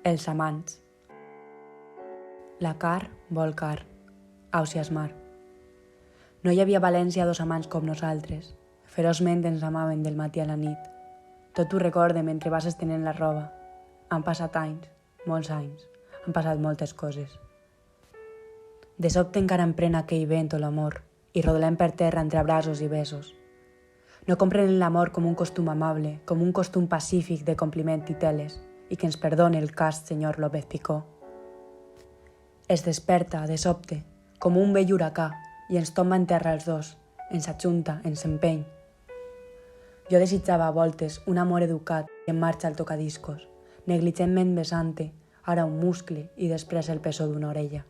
Els amants. La car vol car, àusies mar. No hi havia a València dos amants com nosaltres. Feroçment ens amaven del matí a la nit. Tot ho recorde mentre vas estenent la roba. Han passat anys, molts anys. Han passat moltes coses. De sobte encara em pren aquell vent o l'amor i rodolem per terra entre abraços i besos. No comprenen l'amor com un costum amable, com un costum pacífic de compliment i teles, i que ens perdone el cast senyor López Picó. Es desperta, de sobte, com un vell huracà, i ens tomba en terra els dos, ens ajunta, ens empeny. Jo desitjava a voltes un amor educat i en marxa al tocadiscos, negligentment besant-te, ara un muscle i després el peso d'una orella.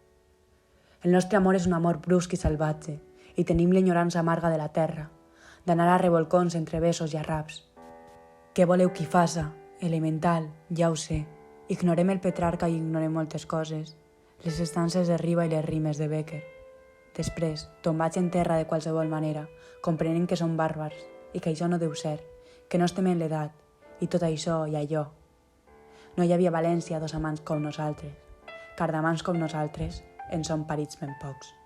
El nostre amor és un amor brusc i salvatge, i tenim l'enyorança amarga de la terra, d'anar a revolcons entre besos i arraps. Què voleu que hi faça? Elemental, ja ho sé. Ignorem el Petrarca i ignorem moltes coses, les estances de Riba i les rimes de Bécquer. Després, tombats en terra de qualsevol manera, comprenent que som bàrbars i que això no deu ser, que no estem en l'edat, i tot això i allò. No hi havia a València dos amants com nosaltres, car d'amants com nosaltres en són parits ben pocs.